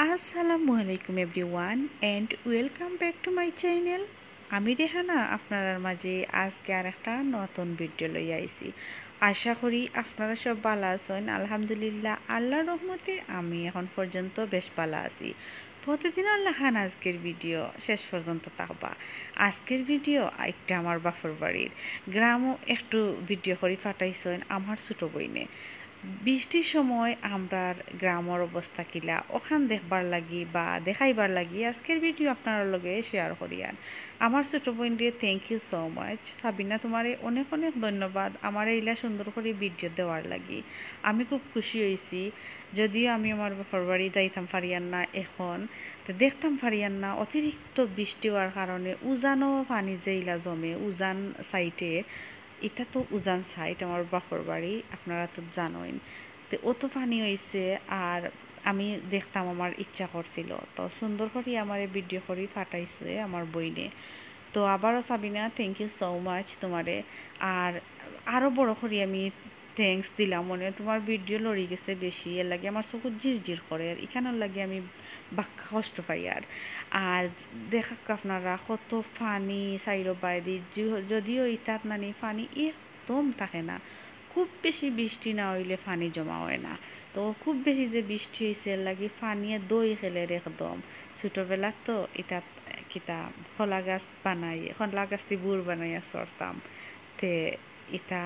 আসসালামু আলাইকুম everyone and welcome back to my channel. আমি রেহানা আপনার মাঝে আজকে আর একটা নতুন ভিডিও লই আইছি। আশা করি আপনারা সব ভালো আছেন। আলহামদুলিল্লাহ, আল্লাহর রহমতে আমি এখন পর্যন্ত বেশ ভালো আছি। প্রতিদিন আল্লাহান আজকের ভিডিও শেষ পর্যন্ত থাকবা। আজকের ভিডিও একটা আমার বাপর বাড়ির গ্রামও একটু ভিডিও করে পাঠাইছেন আমার ছোটো বইনে। বৃষ্টির সময় আমরার গ্রামের অবস্থা কিলা ওখান দেখবার লাগি বা দেখাইবার লাগি আজকের ভিডিও আপনার লগে শেয়ার করিয়ান। আমার ছোটো বোন দিয়ে thank you so much. Sabina, তোমারে অনেক অনেক ধন্যবাদ আমার এইলা সুন্দর করে ভিডিও দেওয়ার লাগি। আমি খুব খুশি হয়েছি। যদিও আমি আমার বাপর বাড়ি যাইতাম পারিয়ান না এখন, তো দেখতাম পারিয়ান না অতিরিক্ত বৃষ্টি হওয়ার কারণে উজানও পানি যেইলা জমে উজান সাইটে। এটা তো উজান সাইট আমার বাপর বাড়ি, আপনারা তো জানোই। তো অত পানি হয়েছে আর আমি দেখতাম, আমার ইচ্ছা করছিল, তো সুন্দর করে আমার ভিডিও করে পাঠাইছে আমার বইনে। তো আবারও Sabina, thank you so much তোমারে। আর আরও বড় করে আমি থ্যাংকস দিলাম, মনে তোমার ভিডিও লড়ি গেছে বেশি, এর লাগে আমার চকুত জিরজির করে আর এখানের লাগে আমি বাক্কা কষ্ট পাই। আর দেখা আপনারা কত পানি সাইরো বাইদি, যদিও ইতাত নানি পানি একদম থাকে না। খুব বেশি বৃষ্টি না হইলে পানি জমা হয় না। তো খুব বেশি যে বৃষ্টি হয়েছে এর লাগে পানিয়ে দই খেলের একদম। ছোটোবেলা তো এটা কিতা খোলা গাছ খোলা গাছটি বুড় বানাইয়া চড়তাম। তে এটা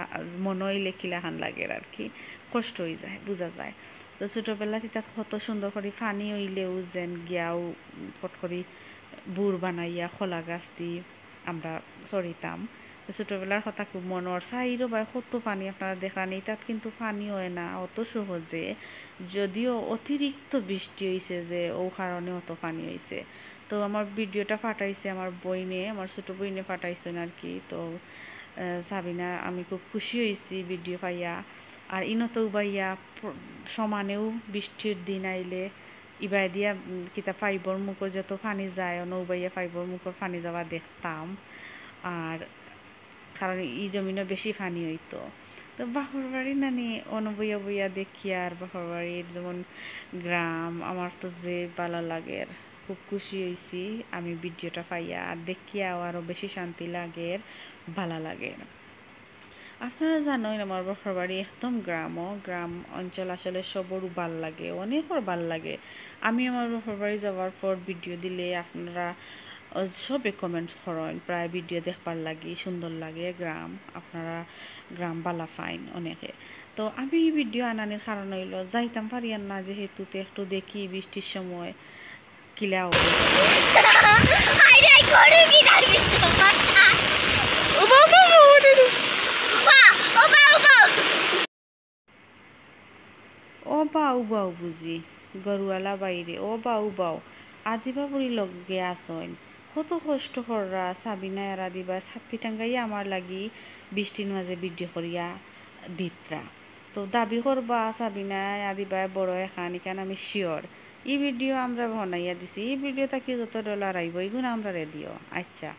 মনে হইলে কিলাখান লাগে আর কি, কষ্ট হয়ে যায়, বোঝা যায়। তো ছোটোবেলাতে তাত কত সুন্দর করে পানি হইলেও যেন গিয়াও ফট করে বুড় বানাইয়া খোলা গাছ দি আমরা চড়িতাম। ছোটোবেলার কথা খুব মনের চাইরও বা কত পানি আপনারা দেখানি, তাত কিন্তু পানি হয় না অত সহজে। যদিও অতিরিক্ত বৃষ্টি হয়েছে যে ও কারণে অত পানি হয়েছে। তো আমার ভিডিওটা পাঠাইছে আমার বইনে, আমার ছোটো বইনে পাঠাইছেন আর কি। তো সাবিনা, আমি খুব খুশি হয়েছি ভিডিও পাইয়া। আর ইনত উবাইয়া সমানেও বৃষ্টির দিন আইলে ইবাই দিয়া কিতা ফাইবর মুখর যত পানি যায় নৌবাইয়া ফাইবর মুখর পানি যাওয়া দেখতাম। আর কারণ এই জমিনও বেশি পানি হইতো। তো বাপর বাড়ি নানি অনুবইয়া বইয়া দেখি আর বাপর বাড়ির যেমন গ্রাম আমার তো যে ভালো লাগে। খুব খুশি হয়েছি আমি ভিডিওটা পাইয়া, আর দেখিয়াও আরও বেশি শান্তি লাগে, ভালো লাগে। আপনারা জানোই আমার বাপর বাড়ি একদম গ্রাম অঞ্চল, আসলে সবরও ভাল লাগে, অনেকর ভাল লাগে। আমি আমার বাপর বাড়ি যাওয়ার পর ভিডিও দিলে আপনারা সবে কমেন্ট করেন প্রায় ভিডিও দেখবার লাগি, সুন্দর লাগে গ্রাম, আপনারা গ্রাম বালা ফাইন অনেকে। তো আমি ভিডিও আনানোর কারণ হইল যাইতাম পারিয়ান না, যেহেতু একটু দেখি বৃষ্টির সময় কিলা অবস্থা। ও বাউ বাউ বুঝি গরুয়ালা বাইরে ও বাউ বাউ আদিবা বুড়ি লগে আসন কত কষ্ট কররা সাবিনা আর আদিবা ছাত্তি টাঙ্গাইয়া আমার লাগি বৃষ্টির মাঝে ভিডিও করিয়া দিত্রা। তো দাবি করবা সাবিনা আদিবাই বড় এখান এখান আমি শিওর এই ভিডিও আমরা বনাইয়া দিছি, এই ভিডিও তাকে যত ডলার আইব এগুলো আমরা রেডিও। আচ্ছা,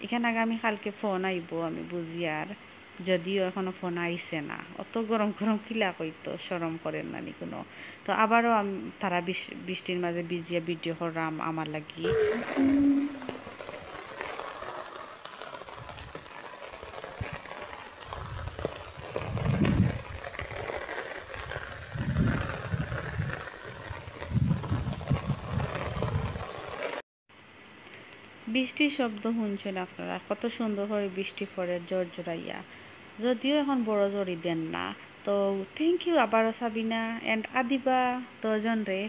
এখানে আগামী কালকে ফোন আইব আমি বুঝি। আর যদিও এখনও ফোন আইসে না, অত গরম গরম কিলা কইতো শরম করেন না নি কোনো। তো আবারও তারা বৃষ্টির মাঝে ভিজিয়া ভিডিও করাম আমার লাগি। বৃষ্টির শব্দ শুনছেন আপনারা, কত সুন্দর করে বৃষ্টি পড়ে জোরাইয়া। যদিও এখন বড় জড়ি দেন না। তো থ্যাংক ইউ আবারও সাবিনা অ্যান্ড আদিবা দুজন রে।